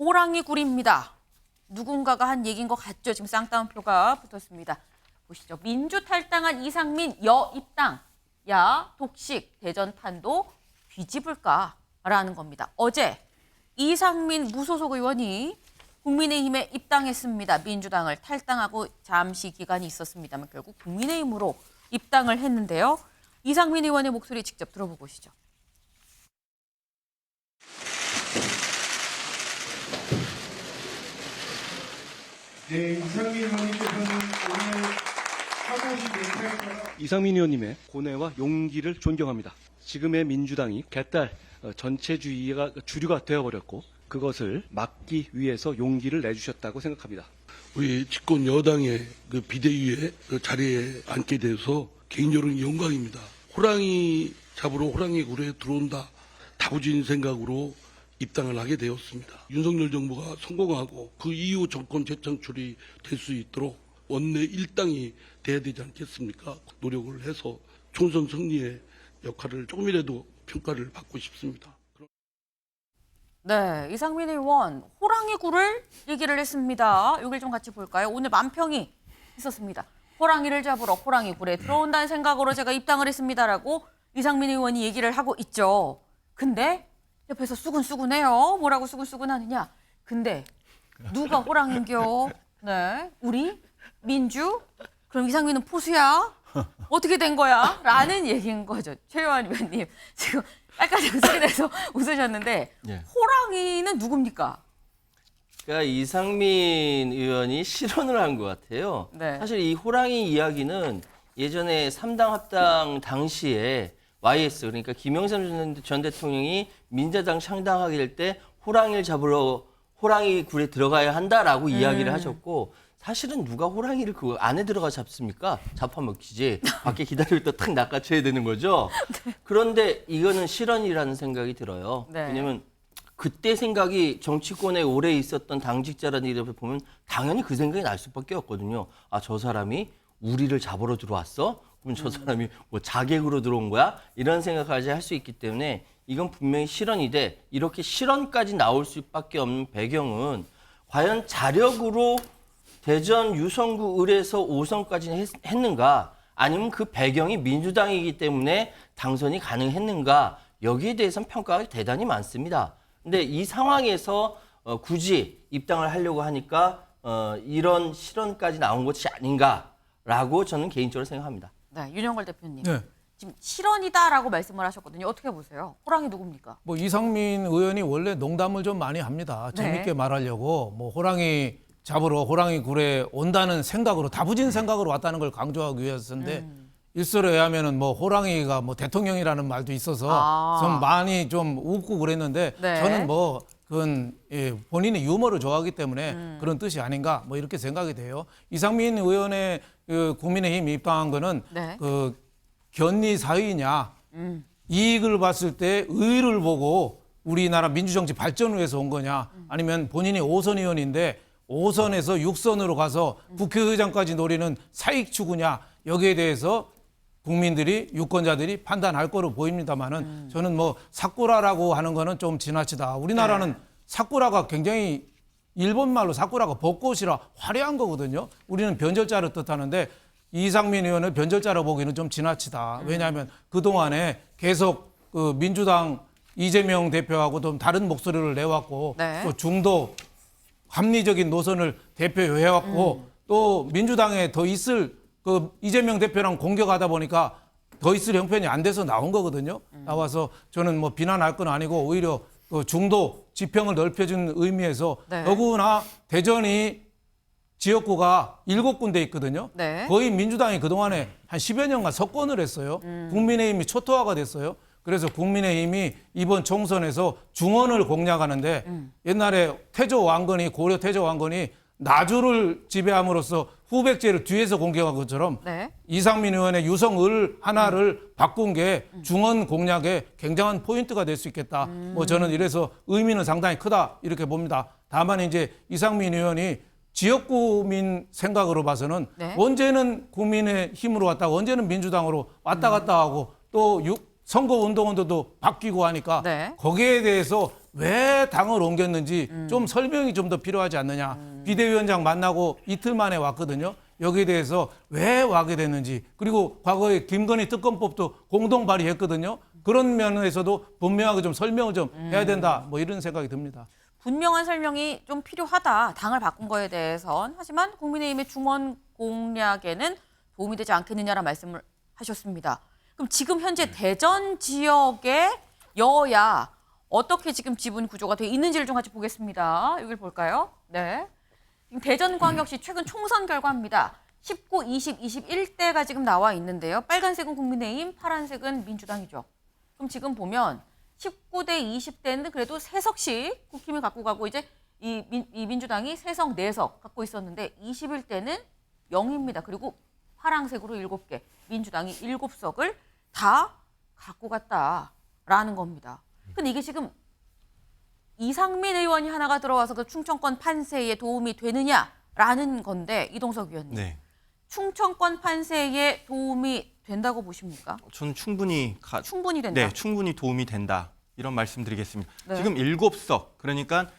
호랑이 굴입니다. 누군가가 한 얘기인 것 같죠? 지금 쌍따옴표가 붙었습니다. 보시죠. 민주 탈당한 이상민 여 입당. 야 독식 대전 판도 뒤집을까라는 겁니다. 어제 이상민 무소속 의원이 국민의힘에 입당했습니다. 민주당을 탈당하고 잠시 기간이 있었습니다만 결국 국민의힘으로 입당을 했는데요. 이상민 의원의 목소리 직접 들어보고 오시죠. 네, 이상민 의원님께서는 오늘 하고 오신 인사에 따라 이상민 의원님의 고뇌와 용기를 존경합니다. 지금의 민주당이 개딸 전체주의가 주류가 되어버렸고 그것을 막기 위해서 용기를 내주셨다고 생각합니다. 우리 집권 여당의 그 비대위의 그 자리에 앉게 돼서 개인적으로는 영광입니다. 호랑이 잡으러 호랑이 굴에 들어온다. 다부진 생각으로 입당을 하게 되었습니다. 윤석열 정부가 성공하고 그 이후 정권 재창출이 될 수 있도록 원내 일당이 돼야 되지 않겠습니까? 노력을 해서 총선 승리의 역할을 조금이라도 평가를 받고 싶습니다. 네, 이상민 의원 호랑이 굴을 얘기를 했습니다. 여길 좀 같이 볼까요? 오늘 만평이 있었습니다. 호랑이를 잡으러 호랑이 굴에 들어온다는 생각으로 제가 입당을 했습니다라고 이상민 의원이 얘기를 하고 있죠. 근데 옆에서 수근수근해요. 뭐라고 수근수근하느냐? 근데 누가 호랑인겨? 네, 우리 민주? 그럼 이상민은 포수야? 어떻게 된 거야? 라는 얘기인 거죠. 최요한 의원님 지금 약간 웃음이 나서 웃으셨는데 예. 호랑이는 누굽니까? 그러니까 이상민 의원이 실언을 한 것 같아요. 네. 사실 이 호랑이 이야기는 예전에 3당 합당 당시에 YS 그러니까 김영삼 전 대통령이 민자당 창당하게 될 때 호랑이를 잡으러 호랑이 굴에 들어가야 한다라고 이야기를 하셨고 사실은 누가 호랑이를 그 안에 들어가 잡습니까? 잡아먹히지. 밖에 기다리고 있다 탁 낚아채야 되는 거죠. 그런데 이거는 실언이라는 생각이 들어요. 네. 왜냐면 그때 생각이 정치권에 오래 있었던 당직자라는 이름을 보면 당연히 그 생각이 날 수밖에 없거든요. 아, 저 사람이 우리를 잡으러 들어왔어? 그럼 저 사람이 뭐 자객으로 들어온 거야? 이런 생각까지 할 수 있기 때문에 이건 분명히 실언인데 이렇게 실언까지 나올 수밖에 없는 배경은 과연 자력으로 대전 유성구 을에서 5선까지 했는가 아니면 그 배경이 민주당이기 때문에 당선이 가능했는가 여기에 대해서는 평가가 대단히 많습니다. 근데 이 상황에서 굳이 입당을 하려고 하니까 이런 실언까지 나온 것이 아닌가라고 저는 개인적으로 생각합니다. 네, 윤영걸 대표님. 네. 지금 실언이다라고 말씀을 하셨거든요. 어떻게 보세요? 호랑이 누굽니까? 뭐 이상민 의원이 원래 농담을 좀 많이 합니다. 네. 재밌게 말하려고 뭐 호랑이 잡으러 호랑이 굴에 온다는 생각으로 다부진 생각으로 왔다는 걸 강조하기 위해서인데 일설에 의하면은 뭐 호랑이가 뭐 대통령이라는 말도 있어서 좀 많이 좀 웃고 그랬는데 네. 저는 뭐 그건 본인의 유머를 좋아하기 때문에 그런 뜻이 아닌가 뭐 이렇게 생각이 돼요. 이상민 의원의 그 국민의힘 입당한 거는 네. 그 견리 사의냐 이익을 봤을 때 의의를 보고 우리나라 민주정치 발전을 위해서 온 거냐 아니면 본인이 5선 의원인데 5선에서 6선으로 가서 국회의장까지 노리는 사익 추구냐 여기에 대해서 국민들이 유권자들이 판단할 거로 보입니다만은 저는 뭐 사쿠라라고 하는 거는 좀 지나치다. 우리나라는 사쿠라가 굉장히 일본 말로 사쿠라가 벚꽃이라 화려한 거거든요. 우리는 변절자를 뜻하는데 이상민 의원을 변절자로 보기는 좀 지나치다. 왜냐하면 그동안에 계속 그 민주당 이재명 대표하고 좀 다른 목소리를 내왔고 네. 또 중도 합리적인 노선을 대표해왔고 또 민주당에 더 있을 그 이재명 대표랑 공격하다 보니까 더 있을 형편이 안 돼서 나온 거거든요. 나와서 저는 뭐 비난할 건 아니고 오히려 그 중도 지평을 넓혀준 의미에서 네. 더구나 대전이 지역구가 7군데 있거든요. 네. 거의 민주당이 그동안에 한 10여 년간 석권을 했어요. 국민의힘이 초토화가 됐어요. 그래서 국민의힘이 이번 총선에서 중원을 공략하는데 옛날에 고려 태조 왕건이 나주를 지배함으로써 후백제를 뒤에서 공격한 것처럼 네. 이상민 의원의 유성을 하나를 바꾼 게 중원 공략에 굉장한 포인트가 될 수 있겠다. 뭐 저는 이래서 의미는 상당히 크다 이렇게 봅니다. 다만 이제 이상민 의원이 지역구민 생각으로 봐서는 네. 언제는 국민의 힘으로 왔다가 언제는 민주당으로 왔다 갔다 하고 또 선거운동원도 바뀌고 하니까 네. 거기에 대해서 왜 당을 옮겼는지 좀 설명이 좀 더 필요하지 않느냐. 비대위원장 만나고 이틀 만에 왔거든요. 여기에 대해서 왜 와게 됐는지, 그리고 과거에 김건희 특검법도 공동 발의했거든요. 그런 면에서도 분명하게 좀 설명을 좀 해야 된다. 뭐 이런 생각이 듭니다. 분명한 설명이 좀 필요하다. 당을 바꾼 거에 대해선. 하지만 국민의힘의 중원 공략에는 도움이 되지 않겠느냐라는 말씀을 하셨습니다. 그럼 지금 현재 대전 지역의 여야 어떻게 지금 지분 구조가 돼 있는지를 좀 같이 보겠습니다. 여기를 볼까요? 네. 지금 대전광역시 최근 총선 결과입니다. 19, 20, 21대가 지금 나와 있는데요. 빨간색은 국민의힘, 파란색은 민주당이죠. 그럼 지금 보면 19대, 20대는 그래도 3석씩 국힘이 갖고 가고 이제 이 민주당이 3석, 4석 갖고 있었는데 21대는 0입니다. 그리고 파란색으로 7개, 민주당이 7석을 다 갖고 갔다라는 겁니다. 근데 이게 지금 이상민 의원이 하나가 들어와서 그 충청권 판세에 도움이 되느냐라는 건데 이동석 의원님. 네, 충청권 판세에 도움이 된다고 보십니까? 저는 충분히 충분히 된다. 네, 충분히 도움이 된다. 이런 말씀드리겠습니다. 네. 지금 7석, 그러니까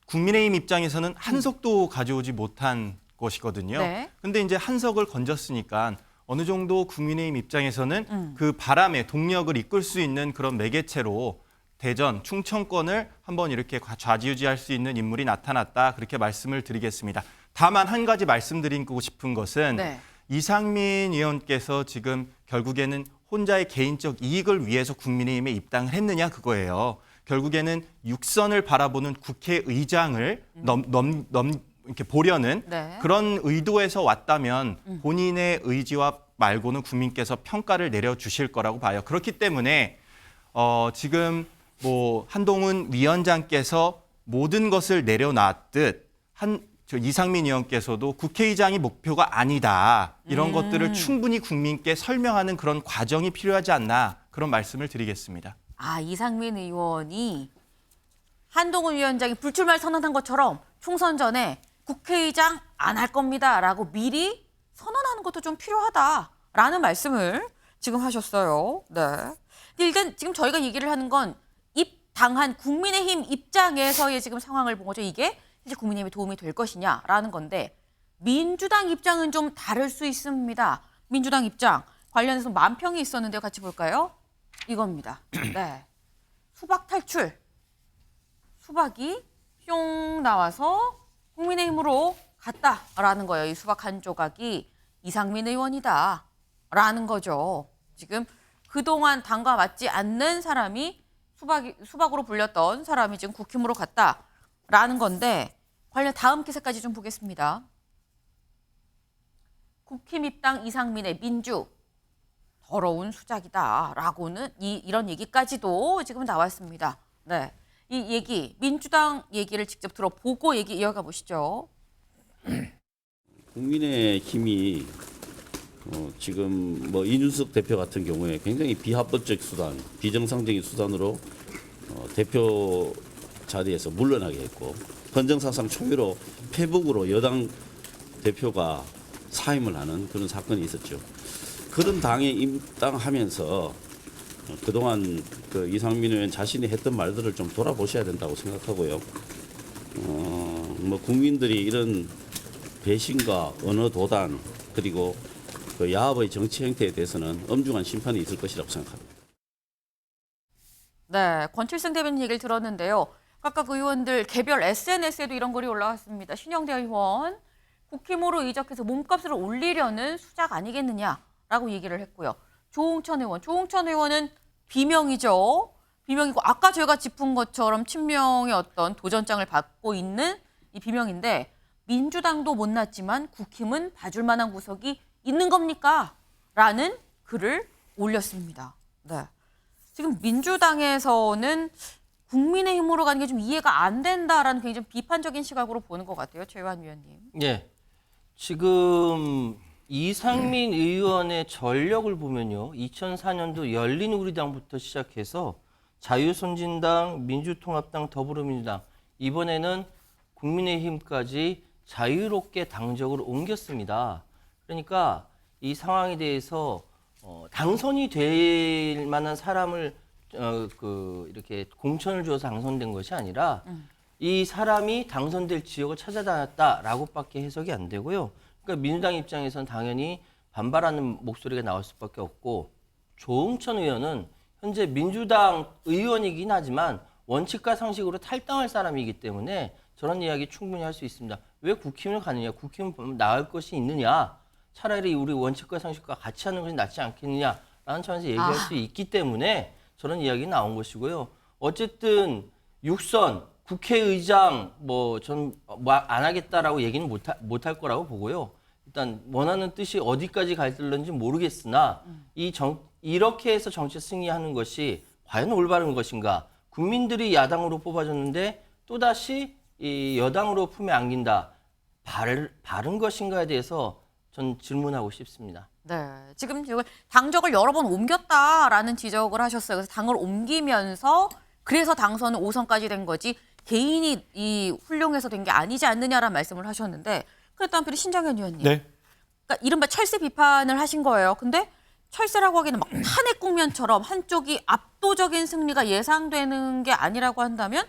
국민의힘 입장에서는 한 석도 가져오지 못한 것이거든요. 네. 근데 이제 한 석을 건졌으니까 어느 정도 국민의힘 입장에서는 그 바람에 동력을 이끌 수 있는 그런 매개체로 대전, 충청권을 한번 이렇게 좌지우지할 수 있는 인물이 나타났다. 그렇게 말씀을 드리겠습니다. 다만 한 가지 말씀드리고 싶은 것은 네. 이상민 의원께서 지금 결국에는 혼자의 개인적 이익을 위해서 국민의힘에 입당을 했느냐 그거예요. 결국에는 육선을 바라보는 국회의장을 이렇게 보려는 네. 그런 의도에서 왔다면 본인의 의지와 말고는 국민께서 평가를 내려주실 거라고 봐요. 그렇기 때문에 지금 뭐 한동훈 위원장께서 모든 것을 내려놨듯 저 이상민 의원께서도 국회의장이 목표가 아니다. 이런 것들을 충분히 국민께 설명하는 그런 과정이 필요하지 않나 그런 말씀을 드리겠습니다. 아, 이상민 의원이 한동훈 위원장이 불출마를 선언한 것처럼 총선 전에 국회의장 안 할 겁니다라고 미리 선언하는 것도 좀 필요하다라는 말씀을 지금 하셨어요. 네. 근데 일단 지금 저희가 얘기를 하는 건 입당한 국민의힘 입장에서의 지금 상황을 본 거죠. 이게 실제 국민의힘에 도움이 될 것이냐라는 건데 민주당 입장은 좀 다를 수 있습니다. 민주당 입장 관련해서 만평이 있었는데요. 같이 볼까요? 이겁니다. 네. 수박 탈출. 수박이 뿅 나와서 국민의힘으로 갔다라는 거예요. 이 수박 한 조각이 이상민 의원이다라는 거죠. 지금 그동안 당과 맞지 않는 사람이 수박으로 불렸던 사람이 지금 국힘으로 갔다라는 건데 관련 다음 기사까지 좀 보겠습니다. 국힘 입당 이상민의 민주 더러운 수작이다라고는 이런 얘기까지도 지금 나왔습니다. 네, 이 얘기 민주당 얘기를 직접 들어보고 얘기 이어가 보시죠. 국민의힘이 지금 뭐 이준석 대표 같은 경우에 굉장히 비합법적 수단, 비정상적인 수단으로 대표 자리에서 물러나게 했고 헌정사상 초유로 패북으로 여당 대표가 사임을 하는 그런 사건이 있었죠. 그런 당에 입당하면서 그동안 그 이상민 의원 자신이 했던 말들을 좀 돌아보셔야 된다고 생각하고요. 뭐 국민들이 이런 배신과 언어 도단 그리고 그 야합의 정치 행태에 대해서는 엄중한 심판이 있을 것이라고 생각합니다. 네, 권칠승 대변인 얘기를 들었는데요. 각각 의원들 개별 SNS에도 이런 글이 올라왔습니다. 신영대 의원, 국힘으로 이적해서 몸값을 올리려는 수작 아니겠느냐라고 얘기를 했고요. 조홍천 의원은 비명이죠. 비명이고 아까 저희가 짚은 것처럼 친명의 어떤 도전장을 받고 있는 이 비명인데 민주당도 못났지만 국힘은 봐줄 만한 구석이 있는 겁니까? 라는 글을 올렸습니다. 네. 지금 민주당에서는 국민의힘으로 가는 게 좀 이해가 안 된다라는 굉장히 좀 비판적인 시각으로 보는 것 같아요. 최유한 위원님. 예. 지금 이상민 의원의 전력을 보면요. 2004년도 열린우리당부터 시작해서 자유선진당, 민주통합당, 더불어민주당 이번에는 국민의힘까지 자유롭게 당적으로 옮겼습니다. 그러니까 이 상황에 대해서 당선이 될 만한 사람을 이렇게 공천을 줘서 당선된 것이 아니라 이 사람이 당선될 지역을 찾아다녔다라고밖에 해석이 안 되고요. 그러니까 민주당 입장에서는 당연히 반발하는 목소리가 나올 수밖에 없고 조응천 의원은 현재 민주당 의원이긴 하지만 원칙과 상식으로 탈당할 사람이기 때문에 저런 이야기 충분히 할 수 있습니다. 왜 국힘을 가느냐? 국힘은 나을 것이 있느냐? 차라리 우리 원칙과 상식과 같이 하는 것이 낫지 않겠느냐라는 차원에서 얘기할 수 있기 때문에 저런 이야기 나온 것이고요. 어쨌든 6선 국회의장 전 안 하겠다라고 얘기는 못할 거라고 보고요. 일단 원하는 뜻이 어디까지 갈들는지 모르겠으나 이렇게 해서 정치 승리하는 것이 과연 올바른 것인가? 국민들이 야당으로 뽑아줬는데 또다시 이 여당으로 품에 안긴다. 바른 것인가에 대해서 전 질문하고 싶습니다. 네, 지금 이걸 당적을 여러 번 옮겼다라는 지적을 하셨어요. 그래서 당을 옮기면서 그래서 당선은 5선까지 된 거지 개인이 이 훌륭해서 된 게 아니지 않느냐라는 말씀을 하셨는데 그랬던 한편에 신장현 의원님. 네. 그러니까 이른바 철새 비판을 하신 거예요. 근데 철새라고 하기에는 막 탄핵 국면처럼 한쪽이 압도적인 승리가 예상되는 게 아니라고 한다면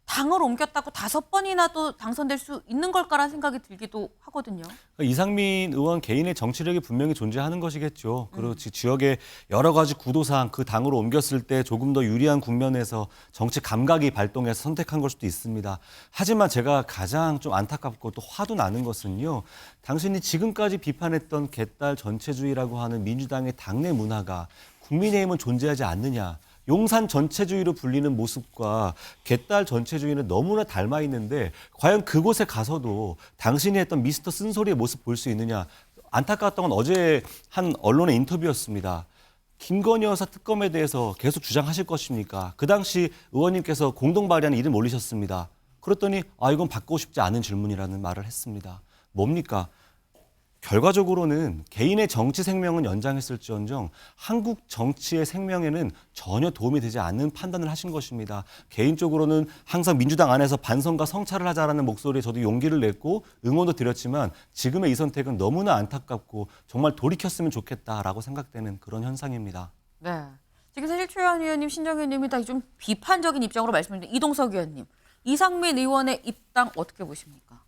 당을 옮겼다고 5번이나 또 당선될 수 있는 걸까라는 생각이 들기도 하거든요. 이상민 의원 개인의 정치력이 분명히 존재하는 것이겠죠. 그리고 지역의 여러 가지 구도상 그 당으로 옮겼을 때 조금 더 유리한 국면에서 정치 감각이 발동해서 선택한 걸 수도 있습니다. 하지만 제가 가장 좀 안타깝고 또 화도 나는 것은요. 당신이 지금까지 비판했던 개딸 전체주의라고 하는 민주당의 당내 문화가 국민의힘은 존재하지 않느냐. 용산 전체주의로 불리는 모습과 개딸 전체주의는 너무나 닮아 있는데 과연 그곳에 가서도 당신이 했던 미스터 쓴소리의 모습 볼 수 있느냐. 안타까웠던 건 어제 한 언론의 인터뷰였습니다. 김건희 여사 특검에 대해서 계속 주장하실 것입니까? 그 당시 의원님께서 공동 발의안 이름 올리셨습니다. 그랬더니 이건 받고 싶지 않은 질문이라는 말을 했습니다. 뭡니까? 결과적으로는 개인의 정치 생명은 연장했을지언정 한국 정치의 생명에는 전혀 도움이 되지 않는 판단을 하신 것입니다. 개인적으로는 항상 민주당 안에서 반성과 성찰을 하자라는 목소리에 저도 용기를 냈고 응원도 드렸지만 지금의 이 선택은 너무나 안타깝고 정말 돌이켰으면 좋겠다라고 생각되는 그런 현상입니다. 네. 지금 사실 최현 의원님, 신정현 의원님이 다 좀 비판적인 입장으로 말씀드렸는데 이동석 의원님, 이상민 의원의 입당 어떻게 보십니까?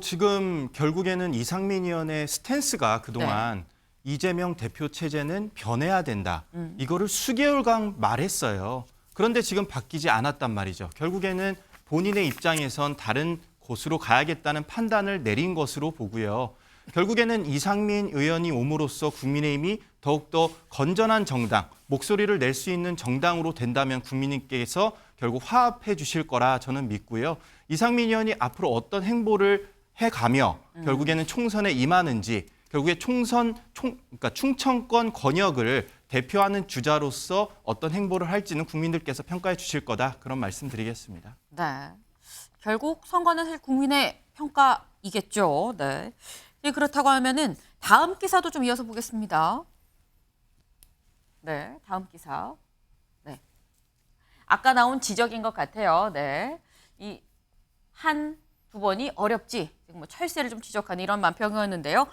지금 결국에는 이상민 의원의 스탠스가 그동안 이재명 대표 체제는 변해야 된다. 이거를 수개월간 말했어요. 그런데 지금 바뀌지 않았단 말이죠. 결국에는 본인의 입장에선 다른 곳으로 가야겠다는 판단을 내린 것으로 보고요. 결국에는 이상민 의원이 옴으로써 국민의힘이 더욱더 건전한 정당, 목소리를 낼 수 있는 정당으로 된다면 국민님께서 결국 화합해 주실 거라 저는 믿고요. 이상민 의원이 앞으로 어떤 행보를 해가며 결국에는 총선에 임하는지, 결국에 그러니까 충청권 권역을 대표하는 주자로서 어떤 행보를 할지는 국민들께서 평가해 주실 거다. 그런 말씀드리겠습니다. 네. 결국 선거는 사실 국민의 평가이겠죠. 네. 그렇다고 하면은 다음 기사도 좀 이어서 보겠습니다. 네, 다음 기사. 네. 아까 나온 지적인 것 같아요. 네. 이 한 두 번이 어렵지. 철새를 좀 지적하는 이런 만평이었는데요.